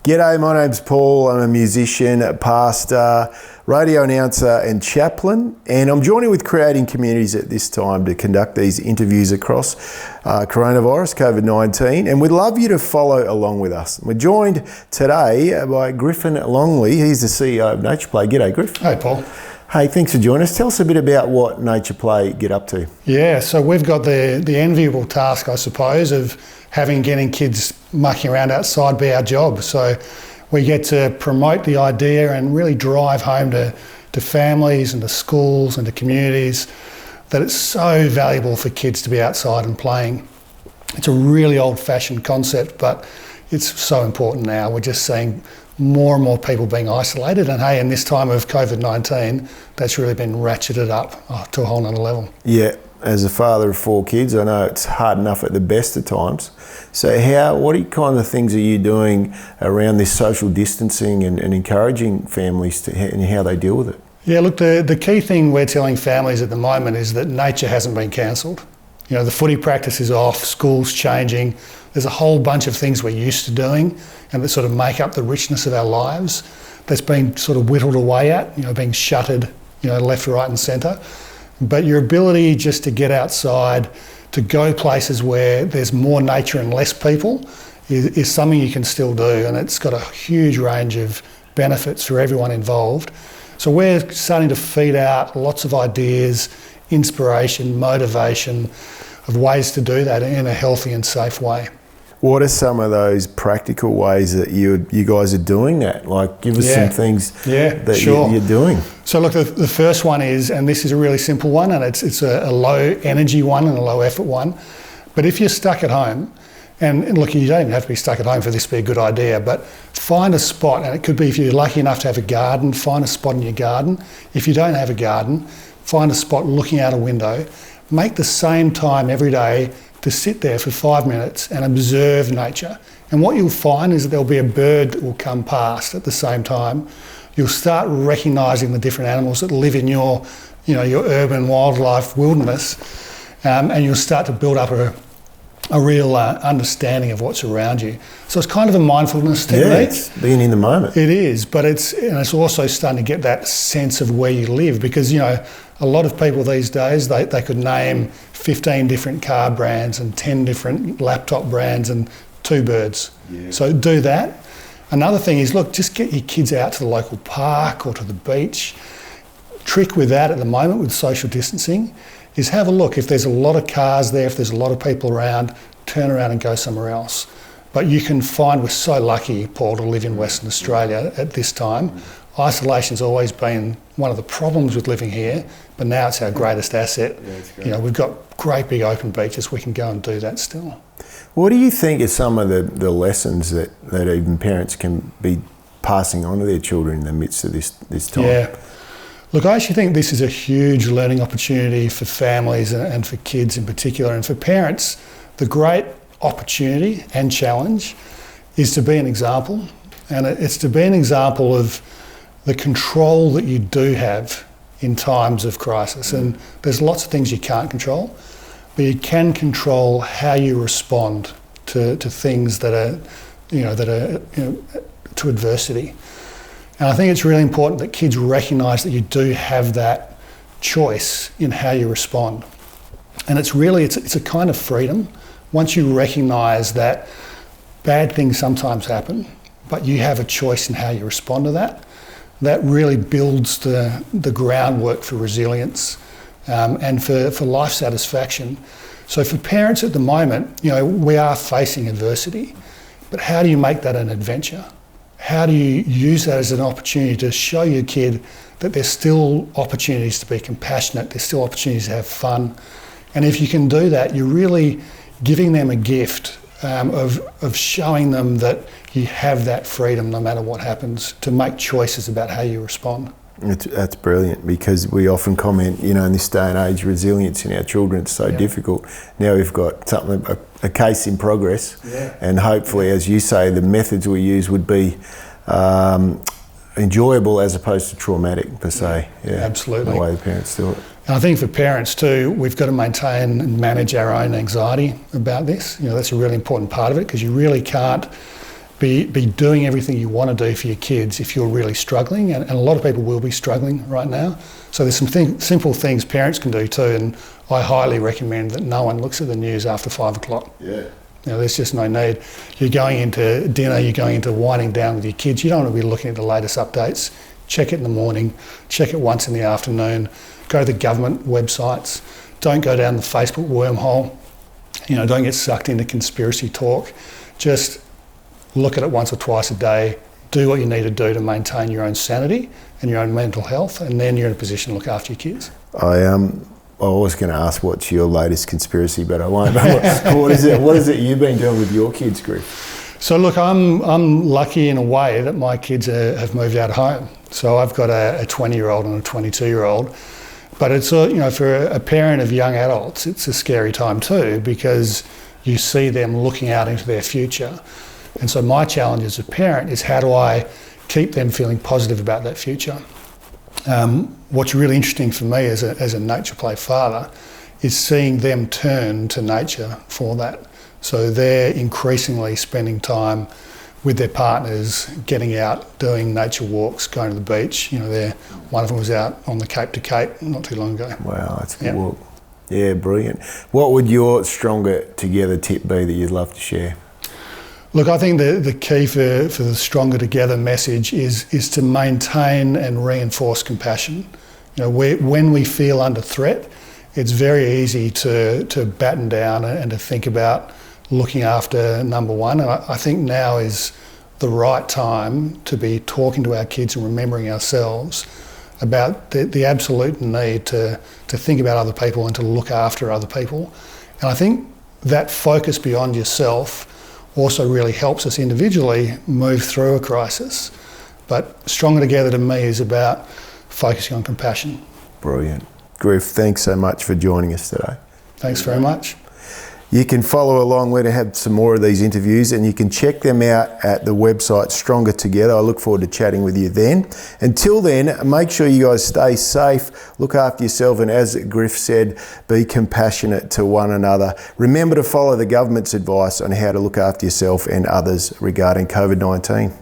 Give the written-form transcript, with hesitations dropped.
G'day, my name's Paul. I'm a musician, pastor, radio announcer and chaplain, and I'm joining with Creating Communities at this time to conduct these interviews across coronavirus, COVID-19, and we'd love you to follow along with us. We're joined today by Griffin Longley. He's the CEO of Nature Play. G'day, Griff. Hey, Paul. Hey, thanks for joining us. Tell us a bit about what Nature Play get up to. Yeah, so we've got the enviable task, I suppose, of getting kids mucking around outside be our job. So we get to promote the idea and really drive home to families and to schools and to communities that it's so valuable for kids to be outside and playing. It's a really old-fashioned concept, but it's so important now. We're just seeing more and more people being isolated, and hey, in this time of COVID-19, that's really been ratcheted up to a whole nother level. Yeah, as a father of 4 kids, I know it's hard enough at the best of times. So what kind of things are you doing around this social distancing and encouraging families and how they deal with it? Yeah, look, the key thing we're telling families at the moment is that nature hasn't been cancelled. You know, the footy practice is off, school's changing. There's a whole bunch of things we're used to doing and that sort of make up the richness of our lives that's been sort of whittled away at, being shuttered, left, right and centre. But your ability just to get outside, to go places where there's more nature and less people is something you can still do, and it's got a huge range of benefits for everyone involved. So we're starting to feed out lots of ideas, inspiration, motivation of ways to do that in a healthy and safe way. What are some of those practical ways that you guys are doing that? Like, give us some things that you're doing. So look, the first one is, and this is a really simple one, and it's a low energy one and a low effort one, but if you're stuck at home, and look, you don't even have to be stuck at home for this to be a good idea, but find a spot, and it could be if you're lucky enough to have a garden, find a spot in your garden. If you don't have a garden, find a spot looking out a window. Make the same time every day to sit there for 5 minutes and observe nature. And what you'll find is that there'll be a bird that will come past at the same time. You'll start recognising the different animals that live in your urban wildlife wilderness, and you'll start to build up a real understanding of what's around you. So it's kind of a mindfulness technique. Yeah, it's being in the moment. It is, but it's also starting to get that sense of where you live, because a lot of people these days, they could name 15 different car brands and 10 different laptop brands and 2 birds. Yeah. So do that. Another thing is, look, just get your kids out to the local park or to the beach. Trick with that at the moment with social distancing is have a look. If there's a lot of cars there, if there's a lot of people around, turn around and go somewhere else. But you can find, we're so lucky, Paul, to live in Western Australia at this time. Isolation's always been one of the problems with living here, but now it's our greatest asset. Yeah, we've got great big open beaches, we can go and do that still. What do you think are some of the lessons that even parents can be passing on to their children in the midst of this time? Yeah. Look, I actually think this is a huge learning opportunity for families and for kids in particular, and for parents. The great opportunity and challenge is to be an example, and it's to be an example of the control that you do have in times of crisis. And there's lots of things you can't control, but you can control how you respond to things that are to adversity. And I think it's really important that kids recognise that you do have that choice in how you respond. And it's a kind of freedom. Once you recognise that bad things sometimes happen, but you have a choice in how you respond to that, that really builds the groundwork for resilience and for life satisfaction. So for parents at the moment, we are facing adversity, but how do you make that an adventure? How do you use that as an opportunity to show your kid that there's still opportunities to be compassionate, there's still opportunities to have fun? And if you can do that, you're really giving them a gift of showing them that you have that freedom no matter what happens to make choices about how you respond. That's brilliant, because we often comment, in this day and age, resilience in our children is so difficult. Now we've got a case in progress, and hopefully, as you say, the methods we use would be enjoyable as opposed to traumatic per se. Yeah, absolutely. The way the parents do it. And I think for parents too, we've got to maintain and manage our own anxiety about this. That's a really important part of it, because you really can't be doing everything you want to do for your kids if you're really struggling, and a lot of people will be struggling right now. So there's some simple things parents can do too, and I highly recommend that no one looks at the news after 5 o'clock. Yeah. There's just no need. You're going into dinner, you're going into winding down with your kids, you don't want to be looking at the latest updates. Check it in the morning, check it once in the afternoon, go to the government websites, don't go down the Facebook wormhole, don't get sucked into conspiracy talk. Just look at it once or twice a day, do what you need to do to maintain your own sanity and your own mental health, and then you're in a position to look after your kids. I was going to ask what's your latest conspiracy, but I won't. What is it you've been doing with your kids, Griff? So look, I'm lucky in a way that my kids have moved out of home. So I've got a 20-year-old and a 22-year-old. But it's for a parent of young adults, it's a scary time too, because you see them looking out into their future. And so my challenge as a parent is, how do I keep them feeling positive about that future? What's really interesting for me as a nature play father is seeing them turn to nature for that. So they're increasingly spending time with their partners, getting out, doing nature walks, going to the beach. One of them was out on the Cape to Cape not too long ago. Wow, that's a good walk. Yeah, brilliant. What would your Stronger Together tip be that you'd love to share? Look, I think the key for the Stronger Together message is to maintain and reinforce compassion. When we feel under threat, it's very easy to batten down and to think about looking after number one. And I think now is the right time to be talking to our kids and remembering ourselves about the absolute need to think about other people and to look after other people. And I think that focus beyond yourself also really helps us individually move through a crisis. But Stronger Together to me is about focusing on compassion. Brilliant. Griff, thanks so much for joining us today. Thanks very much. You can follow along. We're going to have some more of these interviews, and you can check them out at the website Stronger Together. I look forward to chatting with you then. Until then, make sure you guys stay safe, look after yourself, and as Griff said, be compassionate to one another. Remember to follow the government's advice on how to look after yourself and others regarding COVID-19.